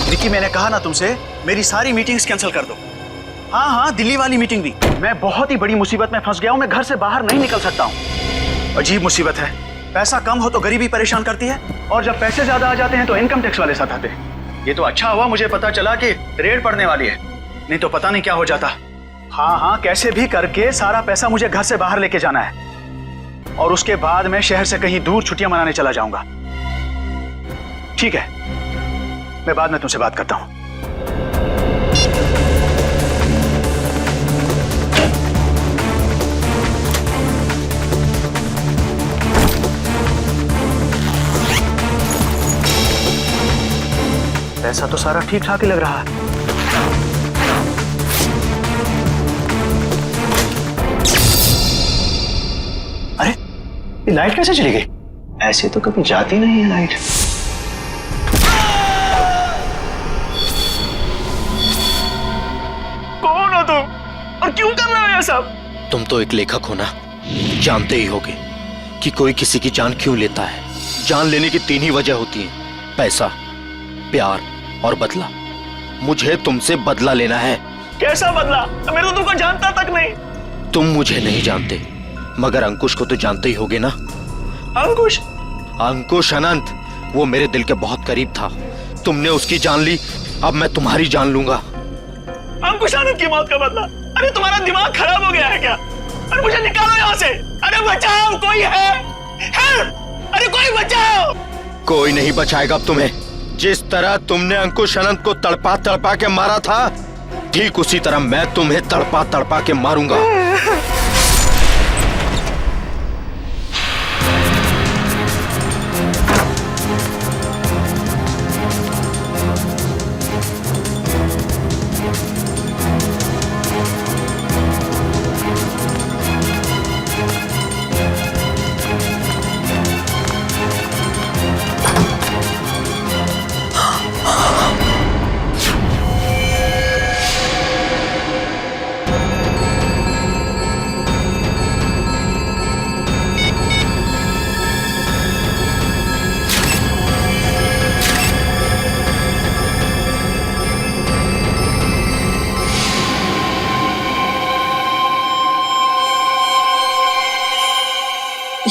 निकी, मैंने कहा ना तुमसे, मेरी सारी मीटिंग्स कैंसिल कर दो। हाँ हाँ, दिल्ली वाली मीटिंग भी। मैं बहुत ही बड़ी मुसीबत में फंस गया हूँ, मैं घर से बाहर नहीं निकल सकता हूँ। अजीब मुसीबत है, पैसा कम हो तो गरीबी परेशान करती है, और जब पैसे ज्यादा आ जाते हैं तो इनकम टैक्स वाले साथ आते हैं। ये तो अच्छा हुआ मुझे पता चला कि रेड पड़ने वाली है, नहीं तो पता नहीं क्या हो जाता। हाँ हाँ, कैसे भी करके सारा पैसा मुझे घर से बाहर लेके जाना है, और उसके बाद मैं शहर से कहीं दूर छुट्टियां मनाने चला जाऊंगा। ठीक है, मैं बाद में तुमसे बात करता हूं। पैसा तो सारा ठीक ठाक ही लग रहा है। अरे, ये लाइट कैसे चली गई? ऐसे तो कभी जाती नहीं है लाइट। कौन हो तुम और क्यों कर रहे हो ये सब? तुम तो एक लेखक हो ना, जानते ही होगे कि कोई किसी की जान क्यों लेता है। जान लेने की 3 ही वजह होती हैं, पैसा, प्यार और बदला। मुझे तुमसे बदला लेना है। कैसा बदला? मैं तो तुमको जानता तक नहीं। तुम मुझे नहीं जानते, मगर अंकुश को तो जानते ही होगे ना। अंकुश? अंकुश अनंत, वो मेरे दिल के बहुत करीब था। तुमने उसकी जान ली, अब मैं तुम्हारी जान लूंगा। अंकुश अनंत की मौत का बदला? अरे तुम्हारा दिमाग खराब हो गया है क्या? अरे मुझे निकालो यहाँ से। अरे बचाओ, कोई है? अरे कोई बचाओ। कोई नहीं बचाएगा अब तुम्हें। जिस तरह तुमने अंकुश अनंत को तड़पा तड़पा के मारा था, ठीक उसी तरह मैं तुम्हें तड़पा तड़पा के मारूंगा।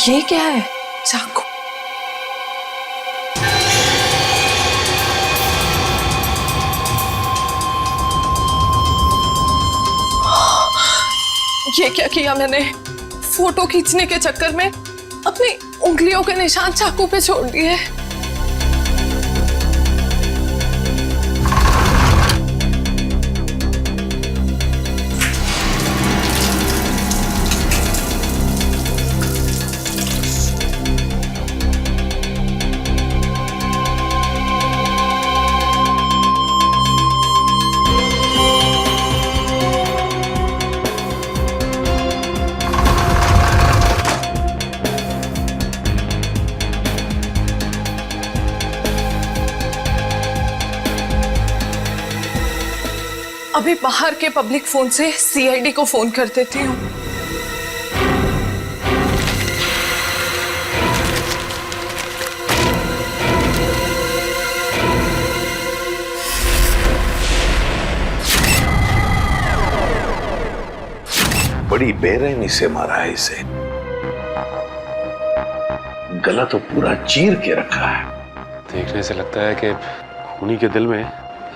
ये क्या है? चाकू? ये क्या किया मैंने? फोटो खींचने के चक्कर में अपनी उंगलियों के निशान चाकू पे छोड़ दिए। अभी बाहर के पब्लिक फोन से सीआईडी को फोन कर देती हूँ। बड़ी बेरहमी से मारा है इसे। गला तो पूरा चीर के रखा है। देखने से लगता है कि खूनी के दिल में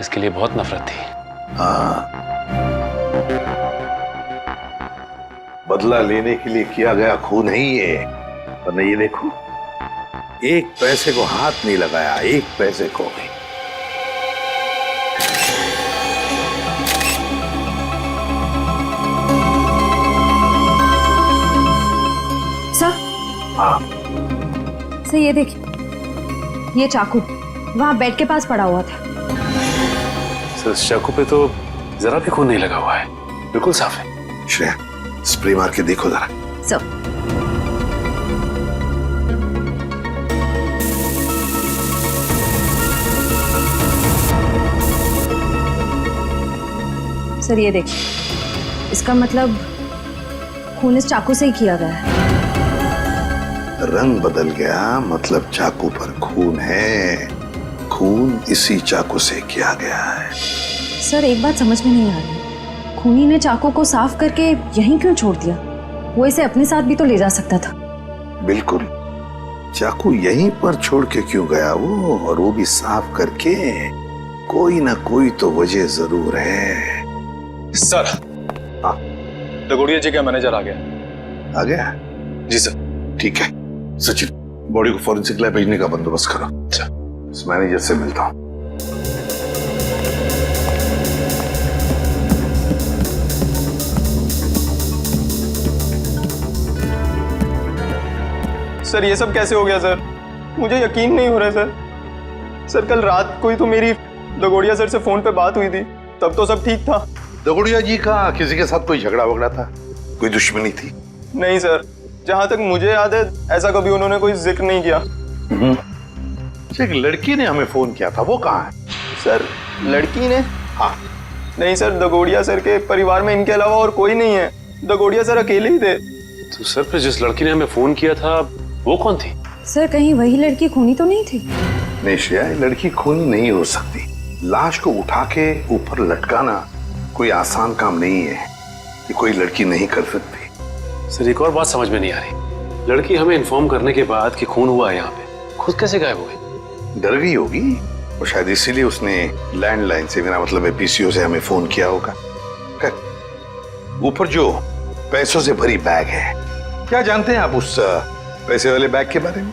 इसके लिए बहुत नफरत थी। हाँ, बदला लेने के लिए किया गया खून है ये। वरना ये देखो, एक पैसे को हाथ नहीं लगाया, एक पैसे को भी। सर, हाँ, सर ये देखिए, ये चाकू वहां बेड के पास पड़ा हुआ था। सर, इस चाकू पे तो जरा भी खून नहीं लगा हुआ है, बिल्कुल साफ है। श्रेया, स्प्रे मार के देखो जरा। सर ये देखिए, इसका मतलब खून इस चाकू से ही किया गया है। रंग बदल गया, मतलब चाकू पर खून है। खून इसी चाकू से किया गया है। सर एक बात समझ में नहीं आ रही, खूनी ने चाकू को साफ करके यहीं क्यों छोड़ दिया? वो इसे अपने साथ भी तो ले जा सकता था। बिल्कुल, चाकू यहीं पर छोड़ के क्यों गया वो, और वो भी साफ करके? कोई ना कोई तो वजह जरूर है। सर, हाँ दगोड़िया जी का मैनेजर आ गया। आ गया? जी सर। ठीक है सचिन, बॉडी को फॉरेंसिक लैब भेजने का बंदोबस्त करो। अच्छा। इस मैनेजर से मिलता हूं। सर ये सब कैसे हो गया सर? मुझे यकीन नहीं हो रहा है सर कल रात को ही तो मेरी दगोड़िया सर से फोन पे बात हुई थी, तब तो सब ठीक था। दगोड़िया जी का किसी के साथ कोई झगड़ा वगड़ा था? कोई दुश्मनी थी? नहीं सर, जहां तक मुझे याद है ऐसा कभी उन्होंने कोई जिक्र नहीं किया। एक लड़की ने हमें फोन किया था, वो कहाँ है? सर लड़की ने? हाँ। नहीं सर, दगोड़िया सर के परिवार में इनके अलावा और कोई नहीं है। दगोड़िया सर अकेले ही थे। तो सर फिर जिस लड़की ने हमें फोन किया था वो कौन थी? सर कहीं वही लड़की खूनी तो नहीं थी? नहीं श्रेया, लड़की खूनी नहीं हो सकती। लाश को उठा के ऊपर लटकाना कोई आसान काम नहीं है, ये कोई लड़की नहीं कर सकती। सर एक और बात समझ में नहीं आ रही, लड़की हमें इन्फॉर्म करने के बाद कि खून हुआ है यहाँ पे, खुद कैसे गायब हो गई? डर गई होगी और शायद इसीलिए उसने लैंडलाइन से, मेरा मतलब है पीसीओ से हमें फोन किया होगा। ऊपर जो पैसों से भरी बैग है, क्या जानते हैं आप उस पैसे वाले बैग के बारे में?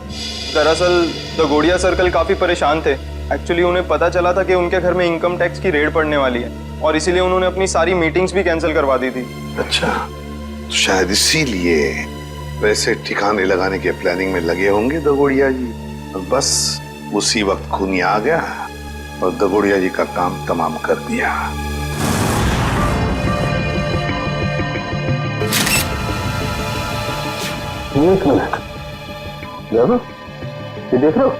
दरअसल दगोड़िया सर कल काफी परेशान थे। एक्चुअली उन्हें पता चला था कि उनके घर में इनकम टैक्स की रेड पड़ने वाली है और इसीलिए उन्होंने अपनी सारी मीटिंग्स भी कैंसिल करवा दी थी। अच्छा, तो शायद इसीलिए पैसे ठिकाने लगाने के प्लानिंग में लगे होंगे दगोड़िया जी। और बस उसी वक्त खूनी आ गया और दगोड़िया जी का काम तमाम कर दिया। एक मिनट, ये देख रहे हो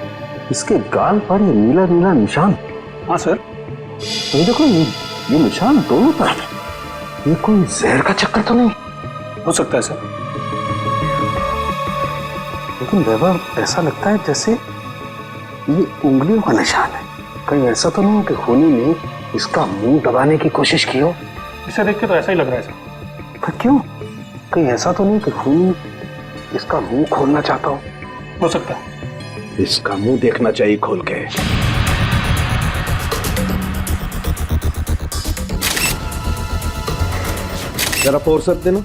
इसके गाल पर ये नीला नीला निशान? हाँ सर। तो देखो ये निशान दोनों तरफ, ये कोई जहर का चक्कर तो नहीं हो सकता है सर, लेकिन वैभव ऐसा लगता है जैसे ये उंगलियों का निशान है। कहीं ऐसा तो नहीं कि खूनी ने इसका मुंह दबाने की कोशिश की हो? इसे देख के तो ऐसा ही लग रहा है सर। पर क्यों? कहीं ऐसा तो नहीं कि खूनी इसका मुंह खोलना चाहता हो सकता है। इसका मुंह देखना चाहिए खोल के। जरा फोर्स कर देना।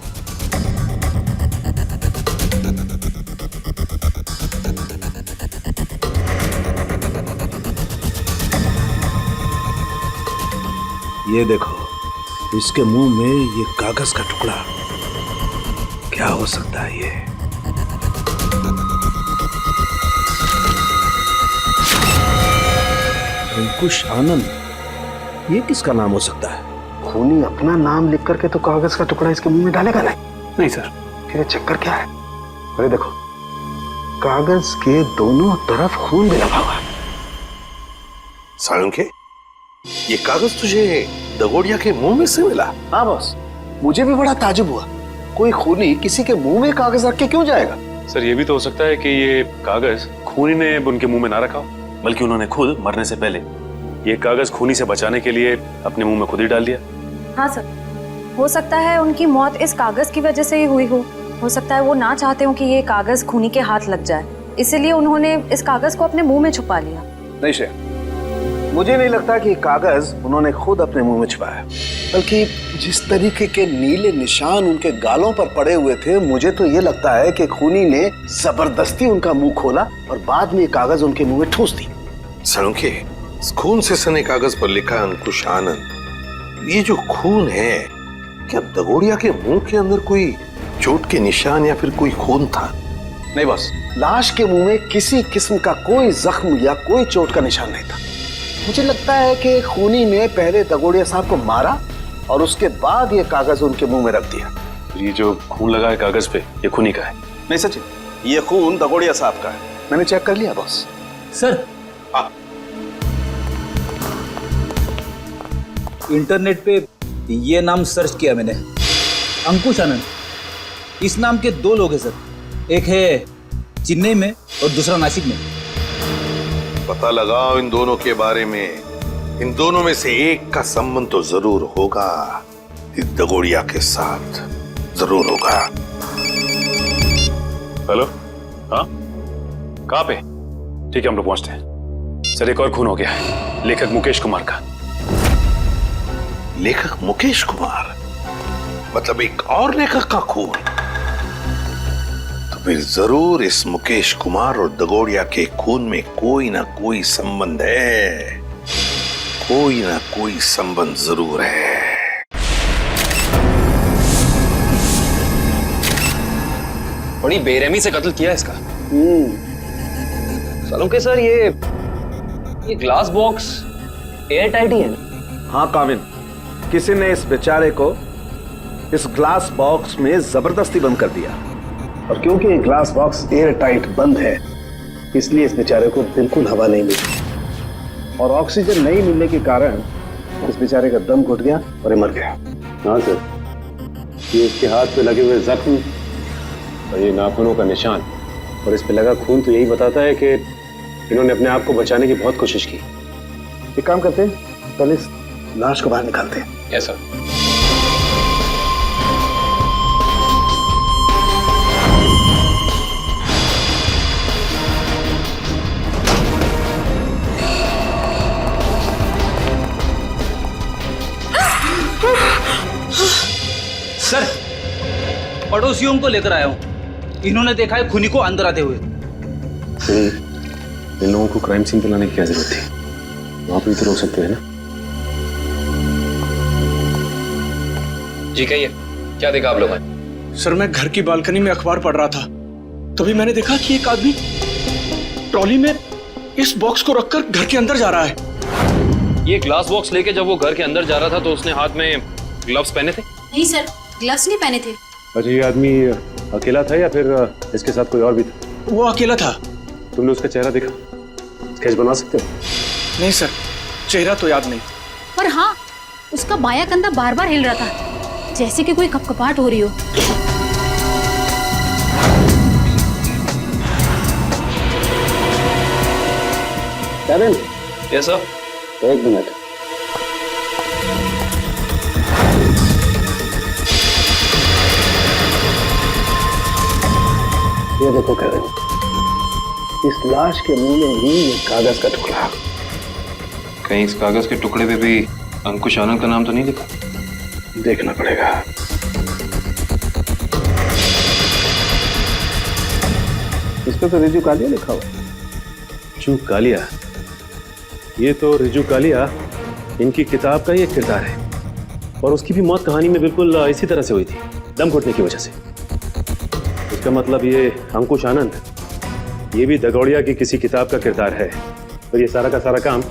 ये देखो, इसके मुंह में ये कागज का टुकड़ा, क्या हो सकता है ये? अंकुश आनंद, ये किसका नाम हो सकता है? खूनी अपना नाम लिख करके तो कागज का टुकड़ा इसके मुंह में डालेगा नहीं सर। फिर ये चक्कर क्या है? अरे देखो, कागज के दोनों तरफ खून भी लगा हुआ है। साळुंखे, ये कागज तुझे दगोड़िया के मुंह में से मिला? हाँ बॉस, मुझे भी बड़ा ताजुब हुआ। कोई खूनी किसी के मुंह में कागज रख के क्यों जाएगा? सर ये भी तो हो सकता है कि ये कागज खूनी ने उनके मुंह में ना रखा हो, बल्कि उन्होंने खुद मरने से पहले ये कागज खूनी से बचाने के लिए अपने मुंह में खुद ही डाल दिया। हाँ सर, हो सकता है उनकी मौत इस कागज की वजह से ही हुई हो सकता है वो ना चाहते हो कि ये कागज खूनी के हाथ लग जाए, इसीलिए उन्होंने इस कागज को अपने मुंह में छुपा लिया। नहीं श्रेया, मुझे नहीं लगता कि कागज उन्होंने खुद अपने मुंह में छुपाया, बल्कि जिस तरीके के नीले निशान उनके गालों पर पड़े हुए थे, मुझे तो ये लगता है कि खूनी ने जबरदस्ती उनका मुंह खोला और बाद में कागज उनके मुंह में ठूस दी। साळुंखे, खून से सने कागज पर लिखा अंकुश आनंद। ये जो खून है, क्या दगोड़िया के मुंह के अंदर कोई चोट के निशान या फिर कोई खून था? नहीं बॉस, लाश के मुंह में किसी किस्म का कोई जख्म या कोई चोट का निशान नहीं था। मुझे लगता है कि खूनी ने पहले दगोड़िया साहब को मारा और उसके बाद ये कागज उनके मुंह में रख दिया। ये जो खून लगा है कागज पे, ये खूनी का है? नहीं सचिन, ये खून दगोड़िया साहब का है, मैंने चेक कर लिया बॉस। सर, इंटरनेट पे ये नाम सर्च किया मैंने, अंकुश आनंद। इस नाम के 2 लोग हैं सर, एक है चेन्नई में और दूसरा नासिक में। पता लगाओ इन दोनों के बारे में। इन दोनों में से एक का संबंध तो जरूर होगा, इस दगोड़िया के साथ जरूर होगा। हेलो, हाँ, कहाँ पे? ठीक है, हम लोग पहुंचते हैं। सर, एक और खून हो गया है, लेखक मुकेश कुमार का। लेखक मुकेश कुमार? मतलब एक और लेखक का खून? तो फिर जरूर इस मुकेश कुमार और दगोड़िया के खून में कोई ना कोई संबंध है, कोई ना कोई संबंध जरूर है। बड़ी बेरहमी से कत्ल किया इसका। सालुंके सर, ये ग्लास बॉक्स एयर टाइट ही है ना? हाँ कामिन, किसी ने इस बेचारे को इस ग्लास बॉक्स में जबरदस्ती बंद कर दिया, और क्योंकि ये ग्लास बॉक्स एयर टाइट बंद है इसलिए इस बेचारे को बिल्कुल हवा नहीं मिली, और ऑक्सीजन नहीं मिलने के कारण इस बेचारे का दम घुट गया और ये मर गया। हाँ सर, ये इसके हाथ पे लगे हुए जख्म और ये नाखूनों का निशान और इस पे लगा खून तो यही बताता है कि इन्होंने अपने आप को बचाने की बहुत कोशिश की। एक काम करते हैं, पहले इस लाश को बाहर निकालते हैं। Yes sir. सर, पड़ोसियों को लेकर आया हूँ। इन्होंने देखा है खूनी को अंदर आते हुए। इन लोगों को क्राइम सीन पे लाने की क्या जरूरत थी? वहां पर भी तो रोक सकते हैं ना। जी कहिए, क्या देखा आप लोगों ने? सर, मैं घर की बालकनी में अखबार पढ़ रहा था, तभी मैंने देखा कि एक आदमी ट्रॉली में इस बॉक्स को रखकर घर के अंदर जा रहा है। ये ग्लास बॉक्स लेके जब वो घर के अंदर जा रहा था तो उसने हाथ में ग्लव्स पहने थे? नहीं सर, ग्लव्स नहीं पहने थे। अच्छा, ये आदमी अकेला था या फिर इसके साथ कोई और भी था? वो अकेला था। तुमने उसका चेहरा देखा? स्केच बना सकते हो? नहीं सर, चेहरा तो याद नहीं। पर हाँ, उसका बायां कंधा बार बार हिल रहा था, जैसे कि कोई कपकपाहट हो रही हो। Cabin, yes sir. एक मिनट। ये देखो कैबिन, इस लाश के मुंह में ही ये कागज का टुकड़ा। कहीं इस कागज के टुकड़े पे भी अंकुश आनंद का नाम तो नहीं लिखा? देखना पड़ेगा। इस पे तो रिजू कालिया लिखा हुआ। रिजू कालिया? ये तो रिजू कालिया इनकी किताब का ही एक किरदार है, और उसकी भी मौत कहानी में बिल्कुल इसी तरह से हुई थी, दम घुटने की वजह से। इसका मतलब ये अंकुश आनंद, ये भी दगोड़िया की किसी किताब का किरदार है, और ये सारा का सारा काम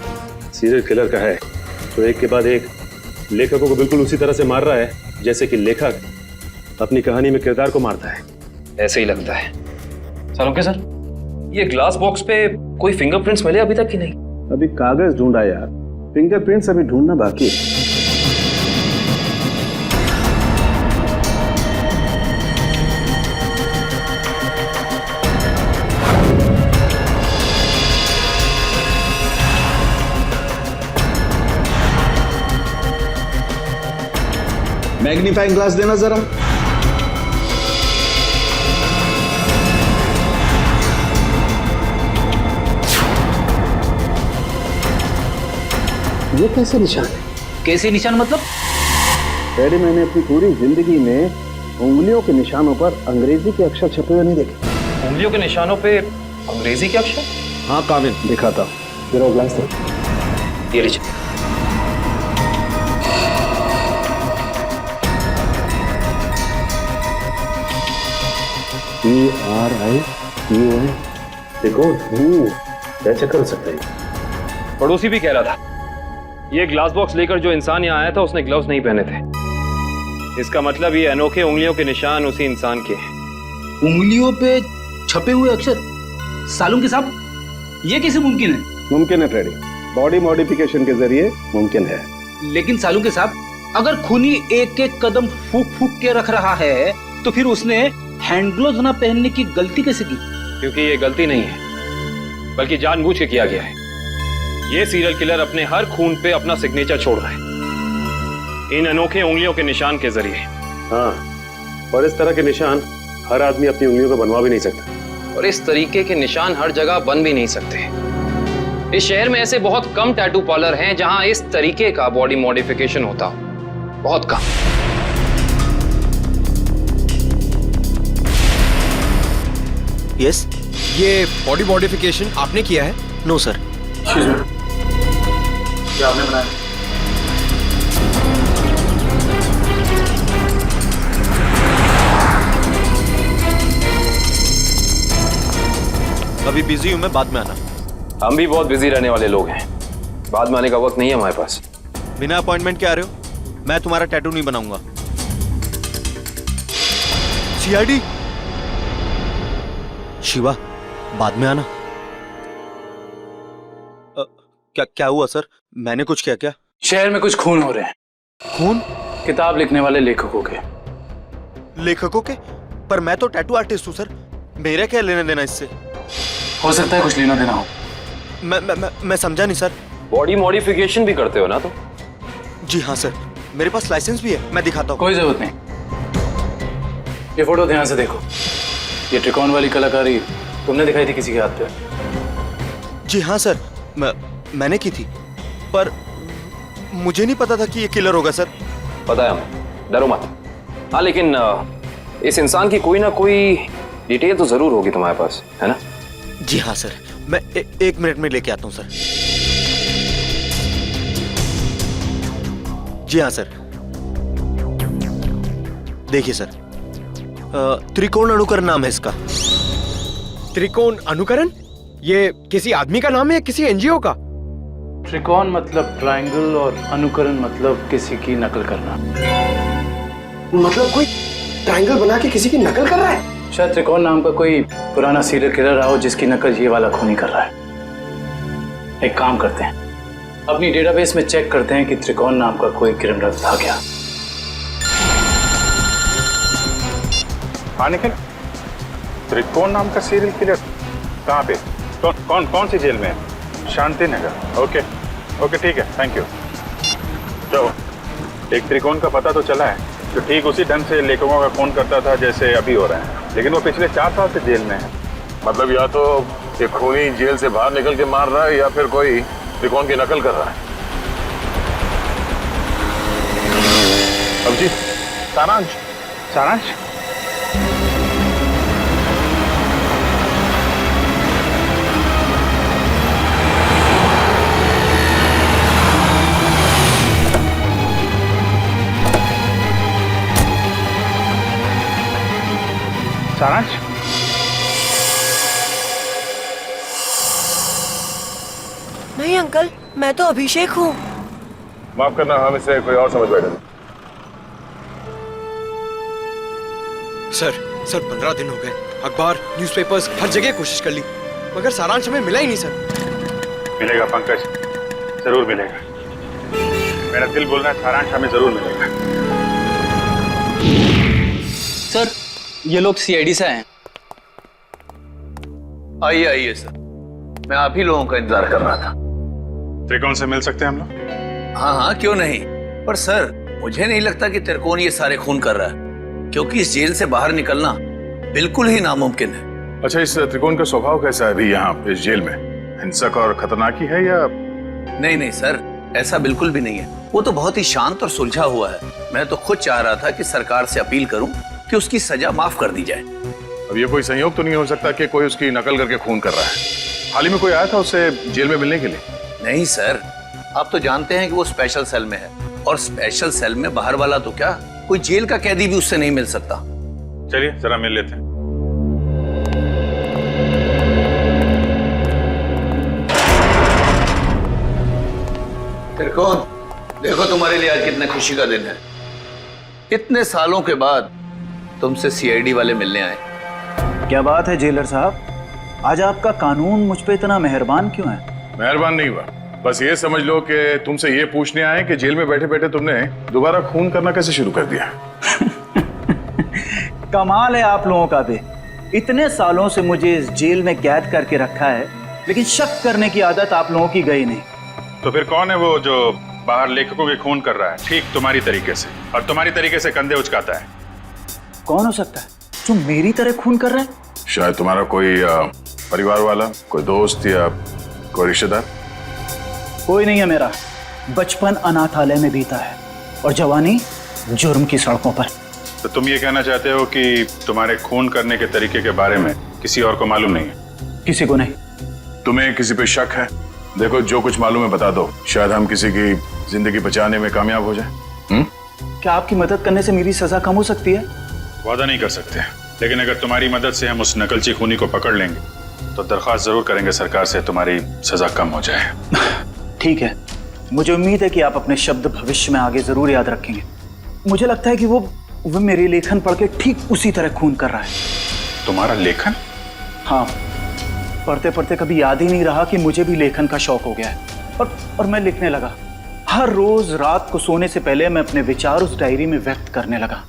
सीरियल किलर का है, तो एक के बाद एक लेखकों को बिल्कुल उसी तरह से मार रहा है जैसे कि लेखक अपनी कहानी में किरदार को मारता है। ऐसे ही लगता है। सालुंके सर, ये ग्लास बॉक्स पे कोई फिंगरप्रिंट्स मिले अभी तक कि नहीं? अभी कागज ढूंढा यार, फिंगरप्रिंट्स अभी ढूंढना बाकी है। मैग्नीफाइंग ग्लास देना जरा। ये कैसे निशान है? कैसे निशान मतलब? डैडी, मैंने अपनी पूरी जिंदगी में उंगलियों के निशानों पर अंग्रेजी के अक्षर छपे हुए नहीं देखे। उंगलियों के निशानों पे अंग्रेजी के अक्षर? हाँ कामिन, दिखाता हूँ। जरा ग्लास दो। ये लीजिए। PRIUN, देखो क्या चक्कर हो सकता है? पड़ोसी भी कह रहा था ये ग्लास बॉक्स लेकर जो इंसान यहाँ आया था उसने ग्लव्स नहीं पहने थे। इसका मतलब ये अनोखे उंगलियों के निशान उसी इंसान के हैं। उंगलियों पे छपे हुए अक्षर? सालुंके साहब, ये कैसे मुमकिन है? मुमकिन है फ्रेडी, बॉडी मॉडिफिकेशन के जरिए मुमकिन है। लेकिन सालुंके साहब, अगर खूनी एक एक कदम फूक फूक के रख रहा है तो फिर उसने हैंड ग्लोव्स ना पहनने की गलती कैसे की? क्योंकि ये गलती नहीं है, बल्कि जानबूझ के किया गया है। ये सीरियल किलर अपने हर खून पे अपना सिग्नेचर छोड़ रहा है, इन अनोखे उंगलियों के निशान के जरिए। हाँ, और इस तरह के निशान हर आदमी अपनी उंगलियों को बनवा भी नहीं सकता। और इस तरीके के निशान हर जगह बन भी नहीं सकते। इस शहर में ऐसे बहुत कम टैटू पार्लर हैं जहां इस तरीके का बॉडी मॉडिफिकेशन होता हो, बहुत कम। यस, ये बॉडी मॉडिफिकेशन आपने किया है? No sir. क्या आपने बनाया? अभी बिजी हूं मैं, बाद में आना। हम भी बहुत बिजी रहने वाले लोग हैं, बाद में आने का वक्त नहीं है हमारे पास। बिना अपॉइंटमेंट के आ रहे हो? मैं तुम्हारा टैटू नहीं बनाऊंगा। सीआईडी शिवा, बाद में आना। क्या हुआ सर? मैंने कुछ किया क्या? शहर में कुछ खून हो रहे हैं। खून? किताब लिखने वाले लेखकों के। लेखकों के? पर मैं तो टैटू आर्टिस्ट हूं सर, मेरा क्या लेना देना इससे? हो सकता है कुछ लेना देना हो। मैं समझा नहीं सर। बॉडी मॉडिफिकेशन भी करते हो ना तुम? जी हाँ सर, मेरे पास लाइसेंस भी है, मैं दिखाता हूँ। कोई जरूरत नहीं, ये फोटो ध्यान से देखो। ये त्रिकोण वाली कलाकारी तुमने दिखाई थी किसी के हाथ पे? जी हाँ सर, मैंने की थी, पर मुझे नहीं पता था कि ये किलर होगा सर। पता है हमें, डरो मत। हाँ, लेकिन इस इंसान की कोई ना कोई डिटेल तो जरूर होगी तुम्हारे पास, है ना? जी हाँ सर, मैं 1 मिनट में लेके आता हूँ सर। जी हाँ सर, देखिए सर, त्रिकोण अनुकरण नाम है इसका। त्रिकोण अनुकरण? ये किसी आदमी का नाम है या किसी एनजीओ का? त्रिकोण मतलब ट्रायंगल और अनुकरण मतलब किसी की नकल करना। मतलब कोई ट्रायंगल बना के किसी की नकल कर रहा है? शायद त्रिकोण नाम का कोई पुराना सीरियल किलर रहा हो जिसकी नकल ये वाला खूनी कर रहा है। एक काम करते हैं, अपनी डेटाबेस में चेक करते हैं कि त्रिकोण नाम का कोई क्रिमिनल था क्या। हाँ निखिल, त्रिकोण नाम का सीरियल किलर कहाँ पे? कौन सी जेल में है? शांति नगर। ओके ठीक है, थैंक यू। तो एक त्रिकोण का पता तो चला है जो ठीक उसी ढंग से लेखकों का खून करता था जैसे अभी हो रहा है, लेकिन वो पिछले 4 साल से जेल में है। मतलब या तो ये खूनी जेल से बाहर निकल के मार रहा है या फिर कोई त्रिकोण की नकल कर रहा है। अब जी, सारांश। सारांश, नहीं अंकल, मैं तो अभिषेक हूँ। माफ करना, हम इसे कोई और समझ बैठे। सर 15 दिन हो गए, अखबार, न्यूज़पेपर्स, हर जगह कोशिश कर ली, मगर सारांश हमें मिला ही नहीं सर। मिलेगा पंकज, जरूर मिलेगा। मेरा दिल बोल रहा है सारांश हमें जरूर मिलेगा। सर, ये लोग सीआईडी से हैं। आइए सर, मैं आप ही लोगों का इंतजार कर रहा था। त्रिकोण से मिल सकते हैं हम लोग? हाँ, क्यों नहीं। पर सर, मुझे नहीं लगता कि त्रिकोण ये सारे खून कर रहा है, क्योंकि इस जेल से बाहर निकलना बिल्कुल ही नामुमकिन है। अच्छा, इस त्रिकोण का स्वभाव कैसा है अभी यहाँ इस जेल में? हिंसक और खतरनाक ही है या? नहीं सर, ऐसा बिल्कुल भी नहीं है। वो तो बहुत ही शांत और सुलझा हुआ है। मैं तो खुद चाह रहा था कि सरकार से अपील करूं कि उसकी सजा माफ कर दी जाए। अब ये कोई संयोग तो नहीं हो सकता कि कोई उसकी नकल करके खून कर रहा है? हाल ही में कोई आया था उससे जेल में मिलने के लिए? नहीं सर, आप तो जानते हैं कि वो स्पेशल सेल में है, और स्पेशल सेल में बाहर वाला तो क्या, कोई जेल का कैदी भी उससे नहीं मिल सकता। चलिए जरा मिल लेते हैं। त्रिकोण, देखो तुम्हारे लिए आज कितने खुशी का दिन है। इतने सालों के बाद तुमसे सीआईडी वाले मिलने आए। क्या बात है जेलर साहब, आज आपका कानून मुझ पे इतना मेहरबान क्यों है? मेहरबान नहीं हुआ, बस ये समझ लो कि तुमसे ये पूछने आए कि जेल में बैठे बैठे तुमने दोबारा खून करना कैसे शुरू कर दिया। कमाल है आप लोगों का भी। इतने सालों से मुझे इस जेल में कैद करके रखा है, लेकिन शक करने की आदत आप लोगों की गई नहीं। तो फिर कौन है वो जो बाहर लेखकों के खून कर रहा है ठीक तुम्हारी तरीके से, और तुम्हारी तरीके से कंधे उचकाता है? कौन हो सकता है जो मेरी तरह खून कर रहा है? शायद तुम्हारा कोई परिवार वाला, कोई दोस्त या कोई रिश्तेदार। कोई नहीं है मेरा। बचपन अनाथालय में बीता है और जवानी जुर्म की सड़कों पर। तो तुम ये कहना चाहते हो कि तुम्हारे खून करने के तरीके के बारे में किसी और को मालूम नहीं है? किसी को नहीं। तुम्हें किसी पे शक है? देखो, जो कुछ मालूम है बता दो, शायद हम किसी की जिंदगी बचाने में कामयाब हो जाए। क्या आपकी मदद करने से मेरी सजा कम हो सकती है? वादा नहीं कर सकते, लेकिन अगर तुम्हारी मदद से हम उस नकलची खूनी को पकड़ लेंगे तो दरख्वास्त जरूर करेंगे सरकार से तुम्हारी सजा कम हो जाए। ठीक है, मुझे उम्मीद है कि आप अपने शब्द भविष्य में आगे जरूर याद रखेंगे। मुझे लगता है कि वो मेरे लेखन पढ़ के ठीक उसी तरह खून कर रहा है। तुम्हारा लेखन? हाँ, पढ़ते पढ़ते कभी याद ही नहीं रहा कि मुझे भी लेखन का शौक हो गया है और मैं लिखने लगा। हर रोज रात को सोने से पहले मैं अपने विचार उस डायरी में व्यक्त करने लगा।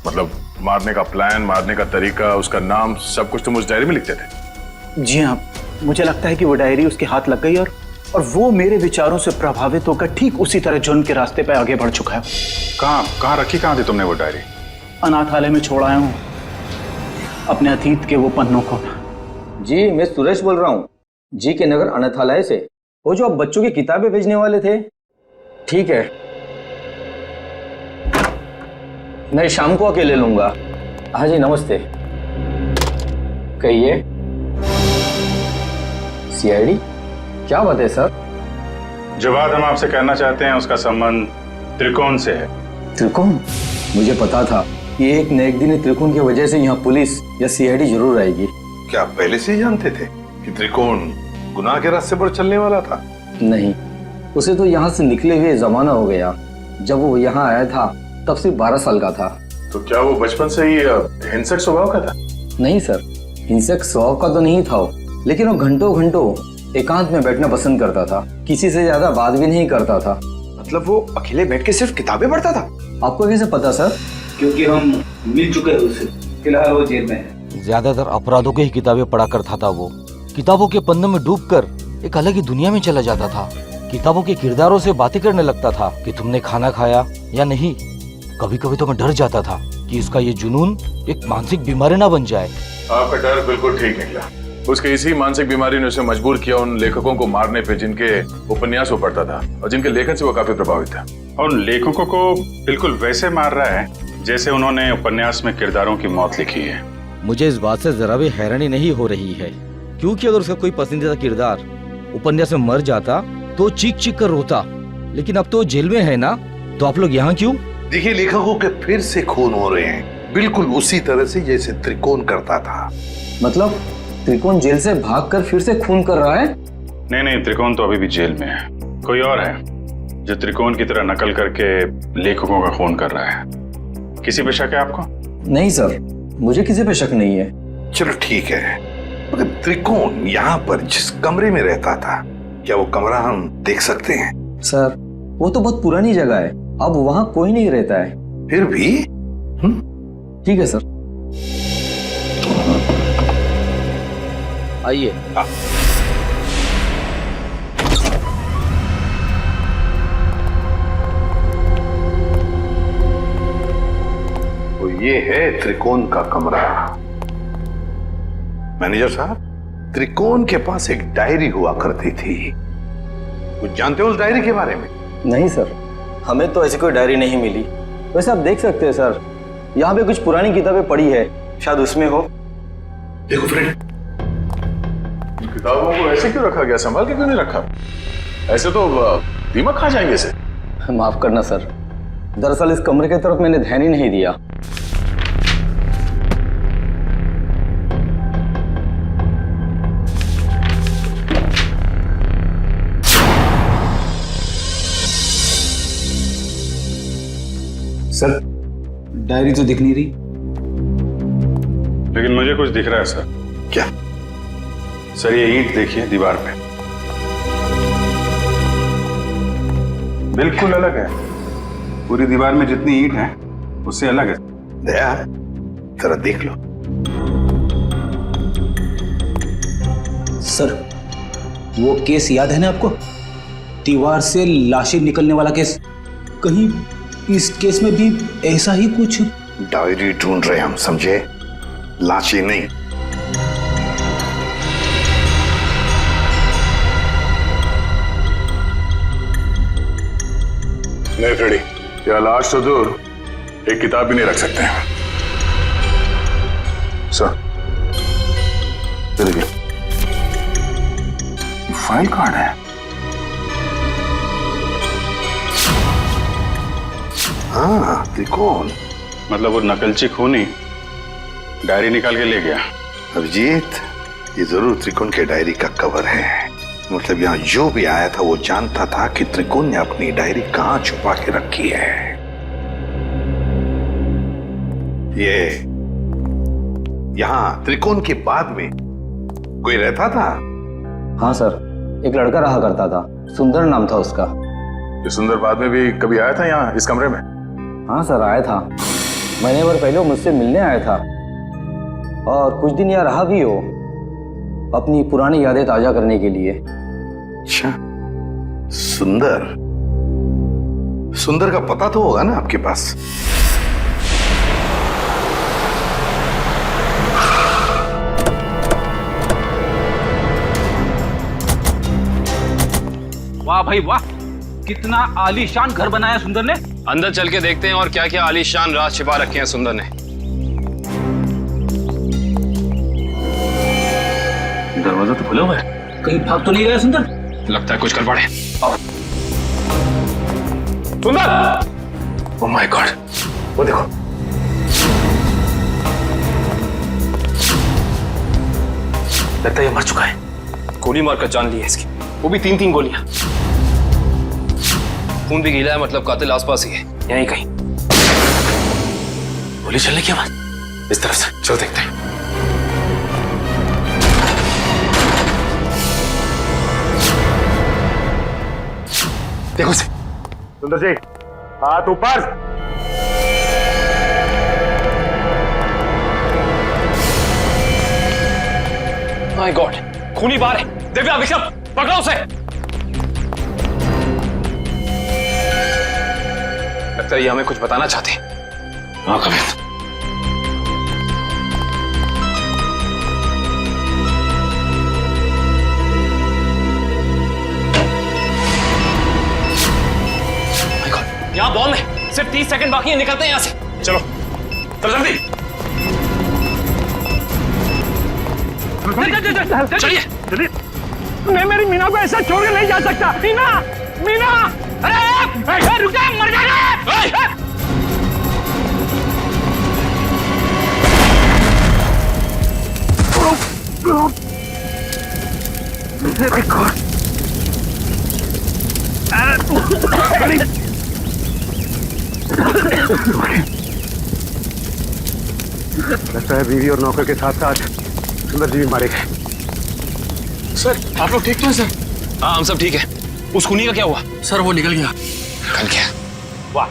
मतलब मारने का प्लान, मारने का तरीका, उसका नाम, सब कुछ तुम उस डायरी में लिखते थे? जी हाँ, मुझे लगता है कि वो डायरी उसके हाथ लग गई और वो मेरे विचारों से प्रभावित होकर ठीक उसी तरह जुर्म के रास्ते पर आगे बढ़ चुका है। कहाँ रखी थी तुमने वो डायरी? अनाथालय में छोड़ आया हूँ अपने अतीत के वो पन्नों को। जी, मैं सुरेश बोल रहा हूँ, जी के नगर अनाथालय से। वो जो आप बच्चों की किताबें भेजने वाले थे। ठीक है, मैं शाम को आके ले लूंगा। हाँ जी, नमस्ते। कहिए। सीआईडी? क्या बात है सर? जो बात हम आपसे कहना चाहते हैं उसका संबंध त्रिकोण से है। त्रिकोण? मुझे पता था कि एक न एक दिन त्रिकोण की वजह से यहाँ पुलिस या सीआईडी जरूर आएगी। क्या आप पहले से ही जानते थे कि त्रिकोण गुनाह के रास्ते पर चलने वाला था? नहीं, उसे तो यहाँ से निकले हुए जमाना हो गया। जब वो यहाँ आया था तब सिर्फ 12 साल का था। तो क्या वो बचपन से ही हिंसक स्वभाव का था? नहीं सर, हिंसक स्वभाव का तो नहीं था, लेकिन वो घंटों घंटों एकांत में बैठना पसंद करता था। किसी से ज्यादा बात भी नहीं करता था। मतलब वो अकेले बैठ के सिर्फ किताबें पढ़ता था? आपको कैसे पता सर? क्योंकि हम मिल चुके हैं उससे। फिलहाल वो जेल में है। ज्यादातर अपराधों की ही किताबें पढ़ा करता था वो। किताबों के पन्नों में डूबकर एक अलग ही दुनिया में चला जाता था। किताबों के किरदारों से बातें करने लगता था कि तुमने खाना खाया या नहीं। कभी कभी तो मैं डर जाता था कि इसका ये जुनून एक मानसिक बीमारी ना बन जाए। आपका डर बिल्कुल ठीक निकला। उसके इसी मानसिक बीमारी ने उसे मजबूर किया उन लेखकों को मारने पे जिनके उपन्यास वो पढ़ता था और जिनके लेखन से वो काफी प्रभावित था। और उन लेखकों को बिल्कुल वैसे मार रहा है जैसे उन्होंने उपन्यास में किरदारों की मौत लिखी है। मुझे इस बात से जरा भी हैरानी नहीं हो रही है, क्योंकि अगर उसका कोई पसंदीदा किरदार उपन्यास में मर जाता तो चीख चीख कर रोता, लेकिन अब तो जेल में है ना, तो आप लोग यहाँ क्यों? देखिए, लेखकों के फिर से खून हो रहे हैं, बिल्कुल उसी तरह से जैसे त्रिकोण करता था। मतलब त्रिकोण जेल से भागकर फिर से खून कर रहा है? नहीं, त्रिकोण तो अभी भी जेल में है। कोई और है जो त्रिकोण की तरह नकल करके लेखकों का खून कर रहा है। किसी पे शक है आपको? नहीं सर, मुझे किसी पे शक नहीं है। चलो ठीक है, मगर त्रिकोण यहाँ पर जिस कमरे में रहता था, क्या वो कमरा हम देख सकते हैं? सर, वो तो बहुत पुरानी जगह है, अब वहाँ कोई नहीं रहता है। फिर भी ठीक है सर, आइए। तो ये है त्रिकोण का कमरा। मैनेजर साहब, त्रिकोण के पास एक डायरी हुआ करती थी, कुछ जानते हो उस डायरी के बारे में? नहीं सर, हमें तो ऐसी कोई डायरी नहीं मिली। वैसे आप देख सकते हैं सर, यहाँ पे कुछ पुरानी किताबें पड़ी है, शायद उसमें हो। देखो फ्रेंड, किताबों को ऐसे क्यों रखा गया? संभाल के क्यों नहीं रखा? ऐसे तो दीमक खा जाएंगे इसे। माफ करना सर, दरअसल इस कमरे की तरफ मैंने ध्यान ही नहीं दिया। सर, डायरी तो दिख नहीं रही। लेकिन मुझे कुछ दिख रहा है सर। क्या? सर, ये ईंट देखिए दीवार पे, बिल्कुल अलग है। पूरी दीवार में जितनी ईंट है उससे अलग है। दया, जरा देख लो। सर, वो केस याद है ना आपको? दीवार से लाशें निकलने वाला केस, कहीं इस केस में भी ऐसा ही कुछ? डायरी ढूंढ रहे हम, समझे? लाशें नहीं। नहीं फ्रेडी, क्या लाश तो दूर, एक किताब भी नहीं रख सकते हैं। सर, देखिए, फाइल कार्ड है। हाँ, त्रिकोण। मतलब वो नकलची खूनी डायरी निकाल के ले गया। अभिजीत, ये जरूर त्रिकोण के डायरी का कवर है। मतलब यहाँ जो भी आया था वो जानता था कि त्रिकोण ने अपनी डायरी कहाँ छुपा के रखी है। ये यहाँ त्रिकोण के बाद में कोई रहता था? हाँ सर, एक लड़का रहा करता था, सुंदर नाम था उसका। ये सुंदर बाद में भी कभी आया था यहाँ इस कमरे में? हाँ सर, आया था। महीने भर पहले वो मुझसे मिलने आया था और कुछ दिन यहाँ रहा भी हो, अपनी पुरानी यादें ताजा करने के लिए। अच्छा, सुंदर। सुंदर का पता तो होगा ना आपके पास? वाह भाई वाह, कितना आलीशान घर बनाया सुंदर ने। अंदर चल के देखते हैं और क्या क्या आलीशान राज छिपा रखे हैं सुंदर ने। दरवाजा तो खुला हुआ है, कहीं भाग तो नहीं गया सुंदर? लगता है कुछ कर पड़े। सुंदर! ओह माय गॉड, वो देखो। लगता है ये मर चुका है। गोली मारकर जान ली है इसकी, वो भी 3-3 गोलियां। खून भी गीला है, मतलब कातिल आसपास ही है, यहीं कहीं। गोली चलने की आवाज इस तरफ से, चलो देखते हैं। देखो से, सुंदर जी, हाथ ऊपर। माय गॉड, खूनी बाहर है। दिव्या, विक्रम, पकड़ो उसे। लगता है ये हमें कुछ बताना चाहते हैं। हाँ कविंद। यहाँ बॉम्ब है, सिर्फ 30 सेकंड बाकी है, निकलते हैं यहाँ से। चलो चलो जल्दी, चलिए। मैं मेरी मीना को ऐसा छोड़ के नहीं जा सकता। मीना, मीना, अरे रुक जा, मर जाएगा। लगता है बीवी और नौकर के साथ साथ सुंदर जी भी मारे गए। सर, आप लोग ठीक तो हैं सर? हाँ, हम सब ठीक है। उस खूनी का क्या हुआ? सर, वो निकल गया। निकल गया? वाह,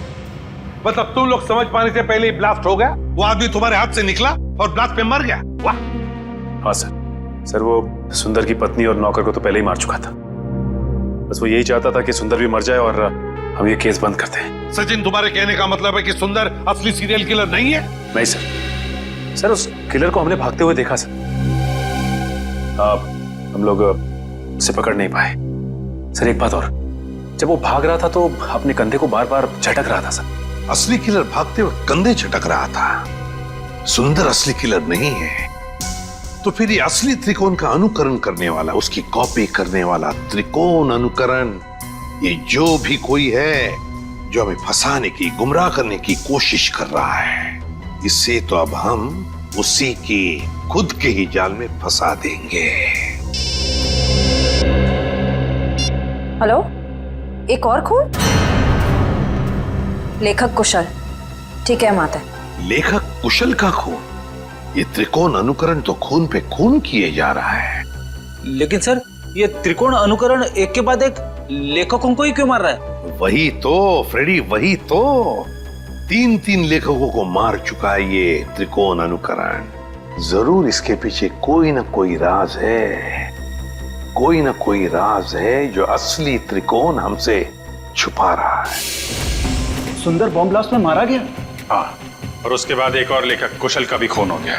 मतलब तुम लोग समझ पाने से पहले ही ब्लास्ट हो गया। वो आदमी तुम्हारे हाथ से निकला और ब्लास्ट पे मर गया। वाह। हाँ सर, वो सुंदर की पत्नी और नौकर को तो पहले ही मार चुका था। बस वो यही चाहता था कि सुंदर भी मर जाए और हम ये केस बंद करते हैं। सचिन, तुम्हारे कहने का मतलब है कि सुंदर असली सीरियल किलर नहीं है? नहीं सर, उस किलर को हमने भागते हुए देखा सर। हम लोग उसे पकड़ नहीं पाए। सर एक बात और, जब वो भाग रहा था तो अपने कंधे को बार बार झटक रहा था सर। असली किलर भागते हुए कंधे झटक रहा था। सुंदर असली किलर नहीं है। तो फिर ये असली त्रिकोण का अनुकरण करने वाला, उसकी कॉपी करने वाला त्रिकोण अनुकरण, ये जो भी कोई है जो हमें फंसाने की, गुमराह करने की कोशिश कर रहा है, इससे तो अब हम उसी की खुद के ही जाल में फंसा देंगे। हेलो, एक और खून? लेखक कुशल। ठीक है, हम आते हैं। लेखक कुशल का खून? ये त्रिकोण अनुकरण तो खून पे खून किए जा रहा है। लेकिन सर, ये त्रिकोण अनुकरण एक के बाद एक लेखकों को ही क्यों मार रहा है? वही तो फ्रेडी, वही तो। 3-3 लेखकों को मार चुका है ये त्रिकोण अनुकरण। जरूर इसके पीछे कोई ना कोई राज है, कोई ना कोई राज है जो असली त्रिकोण हमसे छुपा रहा है। सुंदर बॉम्ब ब्लास्ट में मारा गया? हाँ, और उसके बाद एक और लेखक कुशल का भी खून हो गया।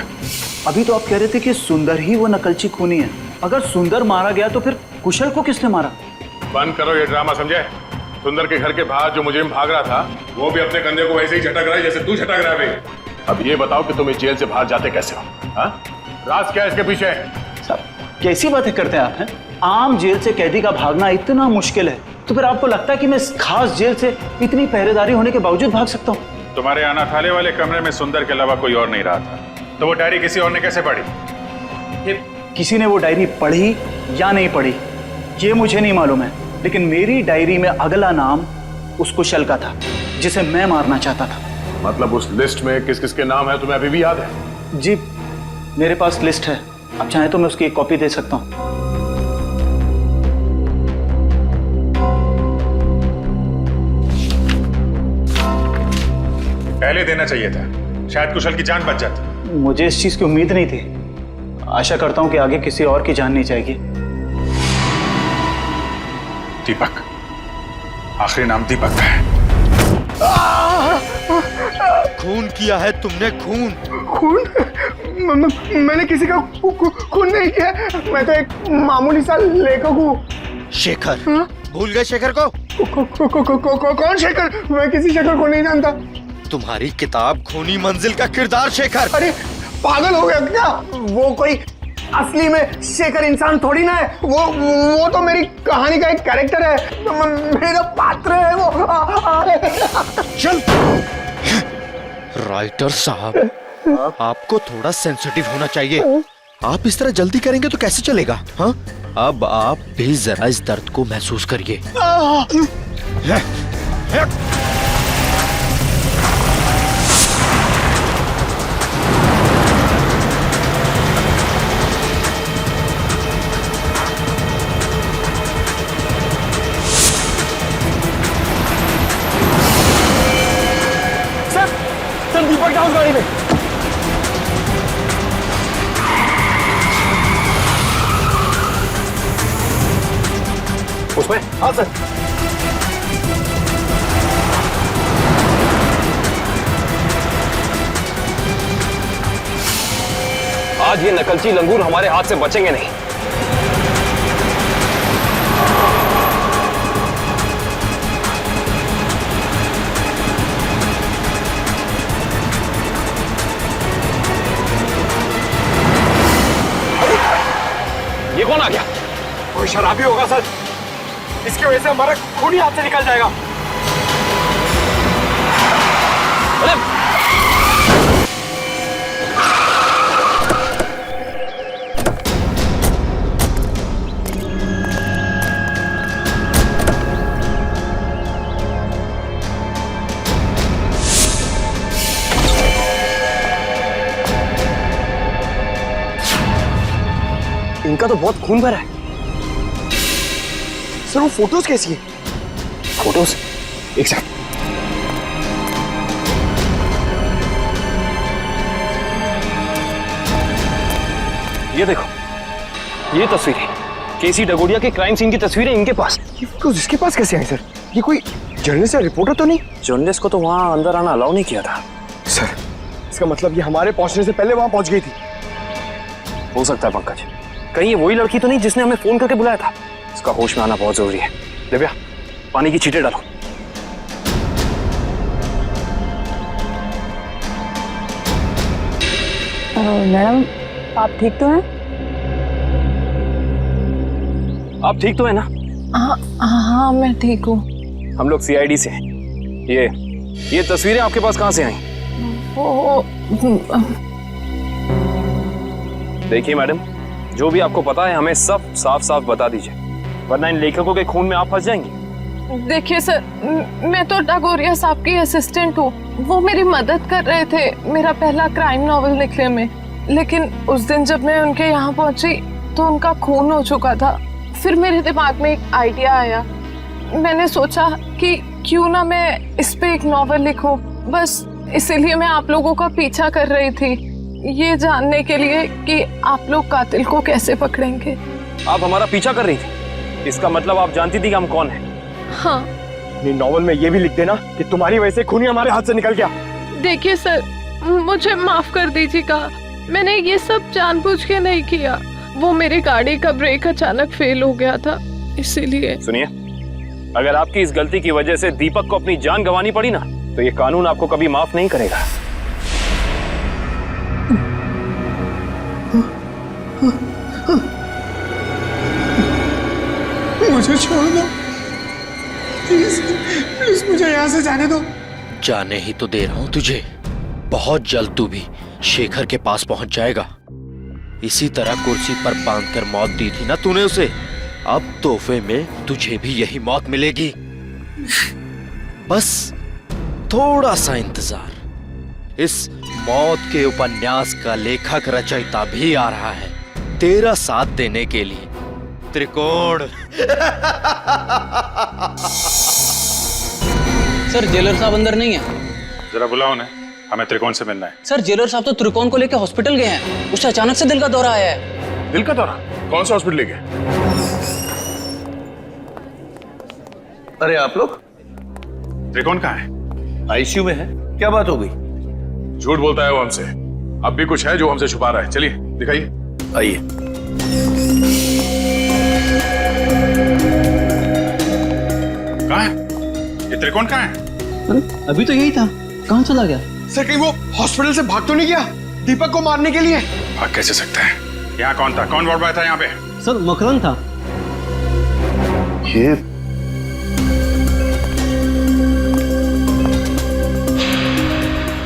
अभी तो आप कह रहे थे कि सुंदर ही वो नकलची खूनी है। अगर सुंदर मारा गया तो फिर कुशल को किसने मारा? बंद करो ये ड्रामा, समझे? सुंदर के घर के बाहर जो मुजरिम भाग रहा था वो भी अपने कंधे को वैसे ही झटक रहा है जैसे तू झटक रहा है। अब ये बताओ कि तुम इस जेल से बाहर जाते कैसे हो? हाँ? राज क्या है इसके पीछे? साहब कैसी बातें करते हैं आप हैं? आम जेल से कैदी का भागना इतना मुश्किल है तो फिर आपको लगता है कि मैं इस खास जेल से इतनी पहरेदारी होने के बावजूद भाग सकता हूँ? तुम्हारे अनाथालय वाले कमरे में सुंदर के अलावा कोई और नहीं रहा था, तो वो डायरी किसी और ने कैसे पढ़ी? किसी ने वो डायरी पढ़ी या नहीं पढ़ी ये मुझे नहीं मालूम है, लेकिन मेरी डायरी में अगला नाम उस कुशल का था जिसे मैं मारना चाहता था। मतलब उस लिस्ट में किस किस के नाम है तुम्हें अभी भी याद है? जी मेरे पास लिस्ट है, आप चाहें तो मैं उसकी एक कॉपी दे सकता हूँ। पहले देना चाहिए था, शायद कुशल की जान बच जाती। मुझे इस चीज की उम्मीद नहीं थी। आशा करता हूँ कि आगे किसी और की जान नहीं जाएगी। दीपक, आखिरी नाम दीपक का है। खून किया है तुमने, खून। खून? मैंने किसी का खून नहीं किया, मैं तो एक मामूली सा लेखक हूँ। शेखर? भूल गए शेखर को? कौन शेखर? मैं किसी शेखर को नहीं जानता। तुम्हारी किताब खूनी मंजिल का किरदार शेखर। अरे पागल हो गया क्या? वो कोई असली में शेखर इंसान थोड़ी ना है, वो तो मेरी कहानी का एक कैरेक्टर है, मेरा पात्र है वो। चल राइटर साहब, आपको थोड़ा सेंसिटिव होना चाहिए। आप इस तरह जल्दी करेंगे तो कैसे चलेगा? हाँ, अब आप भी जरा इस दर्द को महसूस करिए। सर दीपक डाउन गाड़ी में। उसमें? हाँ सर। आज ये नकलची लंगूर हमारे हाथ से बचेंगे नहीं। ये कौन आ गया? कोई शराबी होगा सर, इसकी वजह से हमारा खून ही हाथ से निकल जाएगा। अरे इनका तो बहुत खून भरा है। सर वो फोटोज कैसी है? फोटोज एक सेकंड। ये देखो, ये तस्वीरें केसी डगोडिया के क्राइम सीन की तस्वीरें इनके पास। ये फोटोज इसके पास कैसे आई सर? ये कोई जर्नलिस्ट या रिपोर्टर तो नहीं? जर्नलिस्ट को तो वहां अंदर आना अलाउ नहीं किया था। सर इसका मतलब ये हमारे पहुंचने से पहले वहां पहुंच गई थी। हो सकता है पंकज, कहीं ये वही लड़की तो नहीं जिसने हमें फोन करके बुलाया था? इसका होश में आना बहुत जरूरी है। दिव्या, पानी की छींटे डालो। मैडम आप ठीक तो हैं? आप ठीक तो है ना? हाँ मैं ठीक हूँ। हम लोग सीआईडी से हैं। ये तस्वीरें आपके पास कहाँ से आई? वो देखिए मैडम, जो भी आपको पता है हमें सब साफ साफ बता दीजिए, वरना इन लेखकों के खून में आप फंस जाएंगी। देखिए सर, मैं तो डगोरिया साहब की असिस्टेंट हूँ। वो मेरी मदद कर रहे थे मेरा पहला क्राइम नॉवेल लिखने में, लेकिन उस दिन जब मैं उनके यहाँ पहुंची तो उनका खून हो चुका था। फिर मेरे दिमाग में एक आइडिया आया, मैंने सोचा कि क्यों ना मैं इस पे एक नॉवेल लिखूं। बस इसीलिए मैं आप लोगों का पीछा कर रही थी, ये जानने के लिए कि आप लोग कातिल को कैसे पकड़ेंगे। आप हमारा पीछा कर रही थी, इसका मतलब आप जानती थी कि हम कौन हैं। हाँ। अपनी नॉवल में ये भी लिख देना कि तुम्हारी वजह से खूनी हमारे हाथ से निकल गया। देखिए सर, मुझे माफ कर दीजिएगा, मैंने ये सब जानबूझ के नहीं किया। वो मेरी गाड़ी का ब्रेक अचानक फेल हो गया था, इसीलिए। सुनिए, अगर आपकी इस गलती की वजह से दीपक को अपनी जान गंवानी पड़ी ना, तो ये कानून आपको कभी माफ नहीं करेगा। मुझे छोड़ दो प्लीज, प्लीज मुझे यहाँ से जाने दो। जाने ही तो दे रहा हूं तुझे। बहुत जल्द तू भी शेखर के पास पहुंच जाएगा। इसी तरह कुर्सी पर बांधकर मौत दी थी ना तूने उसे, अब तोहफे में तुझे भी यही मौत मिलेगी। बस थोड़ा सा इंतजार। इस मौत के उपन्यास का लेखक रचयिता भी आ रहा है तेरा साथ देने के लिए। त्रिकोण। सर जेलर साहब अंदर नहीं है। जरा बुलाओ उन्हें, हमें त्रिकोण से मिलना है। सर जेलर साहब तो त्रिकोण को लेकर हॉस्पिटल गए हैं, उससे अचानक से दिल का दौरा आया है। दिल का दौरा? कौन सा हॉस्पिटल गए? अरे आप लोग? त्रिकोण कहाँ है? आईसीयू में है। क्या बात हो गई? झूठ बोलता है वो हमसे। अब भी कुछ है जो हमसे छुपा रहा है। चलिए दिखाइए। आइए। कहाँ है ये त्रिकोण? कहाँ है? अभी तो यही था, कहाँ चला गया? सर कहीं वो हॉस्पिटल से भाग तो नहीं गया दीपक को मारने के लिए? भाग कैसे सकता है? यहाँ कौन था? कौन वार्ड बॉय था यहाँ पे? सर मकरंद था। ये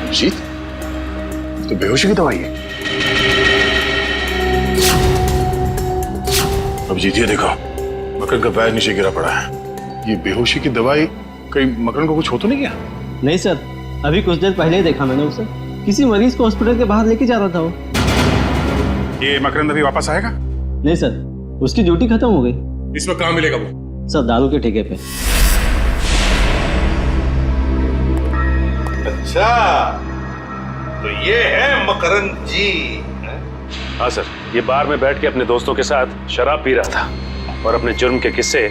अभिजीत, तो बेहोशी की दवाई है। अभिजीत ये देखो, मकरंद का पैर नीचे गिरा पड़ा है। ये बेहोशी की दवाई कहीं मकरंद को कुछ हो तो नहीं गया? नहीं सर, अभी कुछ देर पहले ही देखा मैंने उसे, किसी मरीज को हॉस्पिटल के बाहर लेके जा रहा था वो। ये मकरंद अभी वापस आएगा? नहीं सर, उसकी ड्यूटी खत्म हो गई। इसमें कहाँ मिलेगा वो? सर दारू के ठेके पे। अच्छा, तो ये है मकरंद जी। हाँ सर, ये बार में बैठ के अपने दोस्तों के साथ शराब पी रहा था और अपने जुर्म के किस्से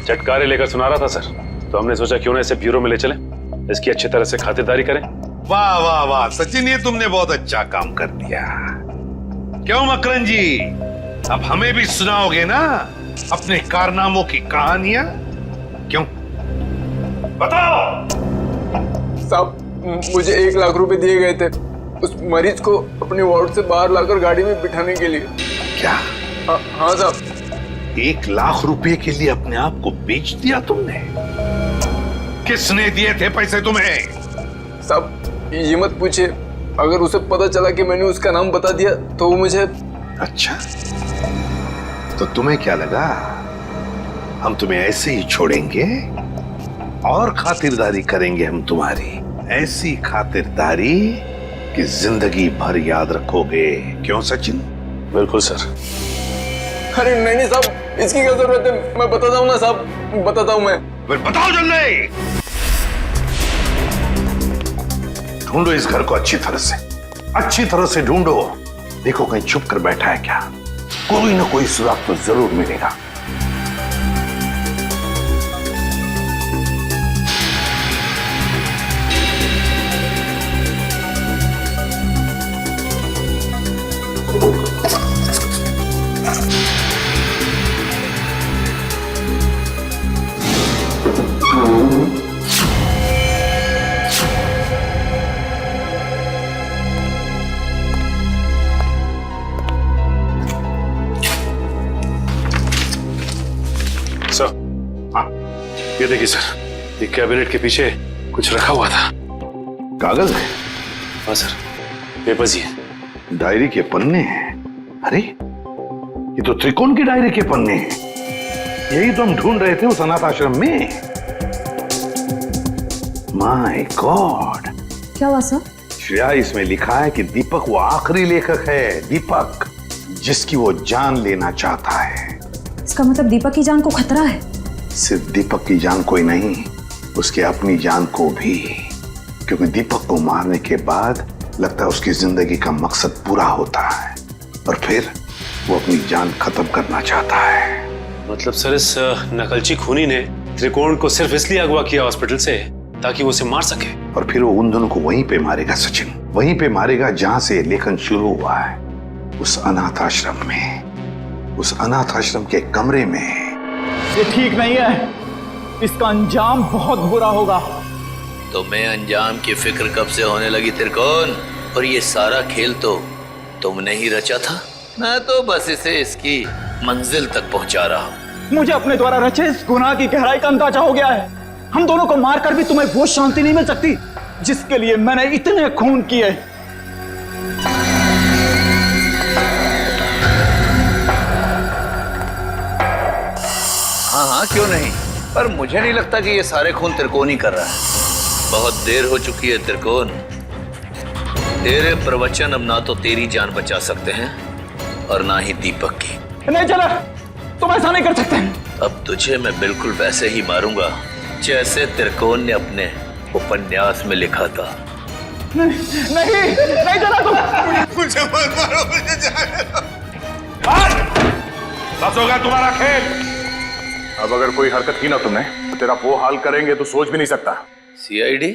चटकारे लेकर सुना रहा था सर। तो हमने सोचा क्यों ना इसे ब्यूरो में ले चले, इसकी अच्छी तरह से खातिरदारी करें। वाह वाह वाह सचिन, ये तुमने बहुत अच्छा काम कर दिया। क्यों मकरंद जी, अब हमें भी सुनाओगे ना अपने कारनामों की कहानियां? क्यों, बताओ। साहब मुझे 1 लाख रुपए दिए गए थे उस मरीज को अपने वार्ड से बाहर लाकर गाड़ी में बिठाने के लिए। क्या? हाँ साहब। 1 लाख रुपए के लिए अपने आप को बेच दिया तुमने? किसने दिए थे पैसे तुम्हें? साहब ये मत पूछे, अगर उसे पता चला कि मैंने उसका नाम बता दिया तो वो मुझे। अच्छा, तो तुम्हें क्या लगा हम तुम्हें ऐसे ही छोड़ेंगे? और खातिरदारी करेंगे हम तुम्हारी, ऐसी खातिरदारी कि जिंदगी भर याद रखोगे। क्यों सचिन? बिल्कुल सर। अरे नहीं साहब, इसकी क्या जरूरत है, मैं बताता हूँ ना साहब, बताता हूँ मैं। फिर बताओ जल्दी। ढूंढो इस घर को अच्छी तरह से ढूंढो। देखो कहीं छुप कर बैठा है क्या? कोई ना कोई सुराग तो जरूर मिलेगा। सर, हाँ ये देखिए सर, ये कैबिनेट के पीछे कुछ रखा हुआ था। कागज है? हाँ सर, पेपर्स ही है। डायरी के पन्ने हैं? अरे ये तो त्रिकोण की डायरी के पन्ने हैं। यही तो हम ढूंढ रहे थे उस अनाथ आश्रम में। My God. क्या हुआ सर? श्रेया, इसमें लिखा है कि दीपक वो आखिरी लेखक है, दीपक जिसकी वो जान लेना चाहता है। इसका मतलब दीपक की जान को खतरा है? सिर्फ दीपक की जान को ही नहीं, उसके अपनी जान को भी। क्योंकि दीपक को मारने के बाद लगता है उसकी जिंदगी का मकसद पूरा होता है और फिर वो अपनी जान खत्म करना चाहता है। मतलब सर इस नकलची खूनी ने त्रिकोण को सिर्फ इसलिए अगवा किया हॉस्पिटल से ताकि वो उसे मार सके, और फिर वो उन दोनों को वहीं पे मारेगा सचिन, वहीं पे मारेगा जहां से लेखन शुरू हुआ है, उस अनाथ आश्रम में, उस अनाथ आश्रम के कमरे में। ये ठीक नहीं है, इसका अंजाम बहुत बुरा होगा। तुम्हें अंजाम की फिक्र कब से होने लगी त्रिकोण? और ये सारा खेल तो तुमने ही रचा था। मैं तो बस इसे इसकी मंजिल तक पहुंचा रहा हूं। मुझे अपने द्वारा रचे इस गुनाह की गहराई का अंदाजा हो गया है। हम दोनों को मारकर भी तुम्हें वो शांति नहीं मिल सकती जिसके लिए मैंने इतने खून किए। हाँ हाँ, क्यों नहीं, पर मुझे नहीं लगता कि ये सारे खून त्रिकोण ही कर रहा है। बहुत देर हो चुकी है त्रिकोण। तेरे प्रवचन अब ना तो तेरी जान बचा सकते हैं और ना ही दीपक की। नहीं चला, तुम ऐसा नहीं कर सकते। अब तुझे मैं बिल्कुल वैसे ही मारूंगा जैसे त्रिकोण ने अपने उपन्यास में लिखा था। नहीं चला तुम। मुझे मत मारो, मुझे जाने दो। बस होगा तुम्हारा खेल। अब अगर कोई हरकत की ना तुमने तो तेरा वो हाल करेंगे तो सोच भी नहीं सकता। सीआईडी,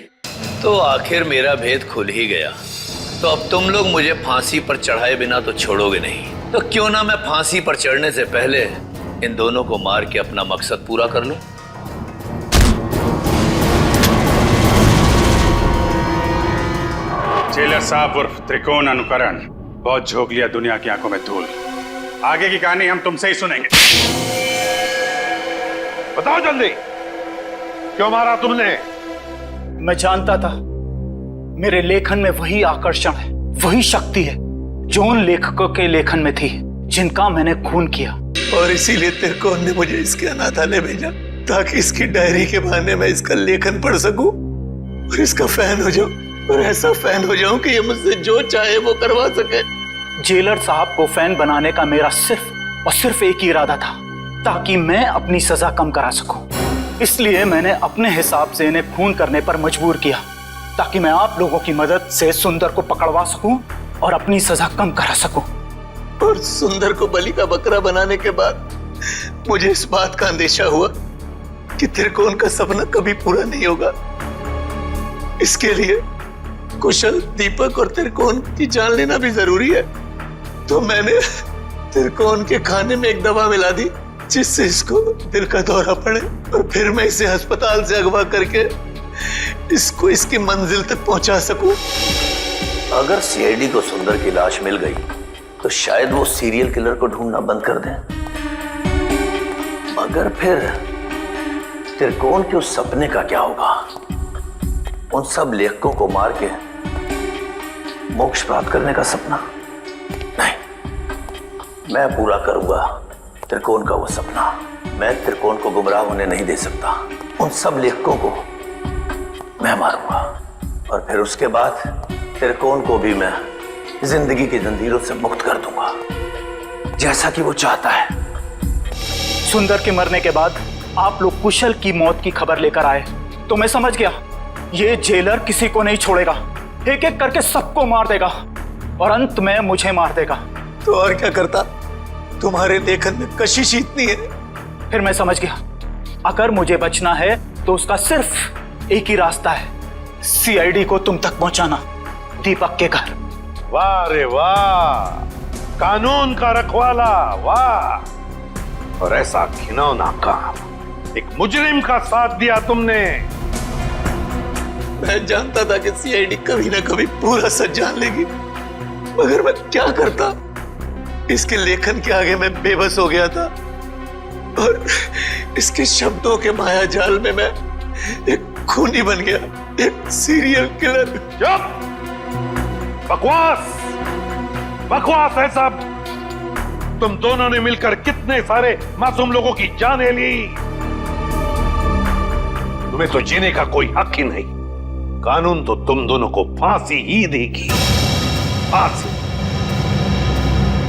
तो आखिर मेरा भेद खुल ही गया। तो अब तुम लोग मुझे फांसी पर चढ़ाए बिना तो छोड़ोगे नहीं। तो क्यों ना मैं फांसी पर चढ़ने से पहले इन दोनों को मार के अपना मकसद पूरा कर लूं। जेलर साहब उर्फ त्रिकोण अनुकरण बहुत झोंक लिया दुनिया की आंखों में धूल। आगे की कहानी हम तुमसे ही सुनेंगे। बताओ जल्दी, क्यों मारा तुमने? मैं जानता था मेरे लेखन में वही आकर्षण है, वही शक्ति है जो उन लेखकों के लेखन में थी जिनका मैंने खून किया। और इसीलिए त्रिकोण ने मुझे इसके अनाथालय भेजा ताकि इसकी डायरी के बहाने मैं इसका लेखन पढ़ सकूं और इसका फैन हो जाऊं, और ऐसा फैन हो जाऊं कि ये मुझसे जो चाहे वो करवा सके। जेलर साहब को फैन बनाने का मेरा सिर्फ और सिर्फ एक ही इरादा था, ताकि मैं अपनी सजा कम करा सकूं। इसलिए मैंने अपने हिसाब से इन्हें खून करने पर मजबूर किया ताकि मैं आप लोगों की मदद से सुंदर को पकड़वा सकूं और अपनी सजा कम करा सकूं। और सुंदर को बलि का बकरा बनाने के बाद मुझे इस बात का अंदेशा हुआ कि त्रिकोण का सपना कभी पूरा नहीं होगा। इसके लिए कुशल, दीपक और त्रिकोण की जान लेना भी जरूरी है। तो मैंने त्रिकोण के खाने में एक दवा मिला दी जिससे इसको दिल का दौरा पड़े, और फिर मैं इसे अस्पताल से अगवा करके इसको इसकी मंजिल तक पहुंचा सकूं। अगर सीआईडी को सुंदर की लाश मिल गई तो शायद वो सीरियल किलर को ढूंढना बंद कर दें, मगर फिर त्रिकोण के उस सपने का क्या होगा? उन सब लेखकों को मार के मोक्ष प्राप्त करने का सपना? नहीं, मैं पूरा करूंगा त्रिकोण का वो सपना। मैं त्रिकोण को गुमराह होने नहीं दे सकता। उन सब लेखकों को मैं मारूंगा और फिर उसके बाद त्रिकोण को भी मैं जिंदगी की जंजीरों से मुक्त कर दूंगा, जैसा कि वो चाहता है। सुंदर के मरने के बाद आप लोग कुशल की मौत की खबर लेकर आए तो मैं समझ गया ये जेलर किसी को नहीं छोड़ेगा, एक एक करके सबको मार देगा और अंत में मुझे मार देगा। तो और क्या करता? तुम्हारे लेखन में कशिश इतनी है। फिर मैं समझ गया अगर मुझे बचना है तो उसका सिर्फ एक ही रास्ता है, सीआईडी को तुम तक पहुंचाना, दीपक के घर। वाह रे वाह, कानून का रखवाला, वाह। और ऐसा घिनौना काम, एक मुजरिम का साथ दिया तुमने। मैं जानता था कि सीआईडी कभी ना कभी पूरा सच जान लेगी, मगर मैं क्या करता? इसके लेखन के आगे मैं बेबस हो गया था और इसके शब्दों के माया जाल में मैं एक खूनी बन गया, एक सीरियल किलर। चुप! बकवास, बकवास है सब। तुम दोनों ने मिलकर कितने सारे मासूम लोगों की जानें ली। तुम्हें तो जीने का कोई हक ही नहीं। कानून तो तुम दोनों को फांसी ही देगी, फांसी।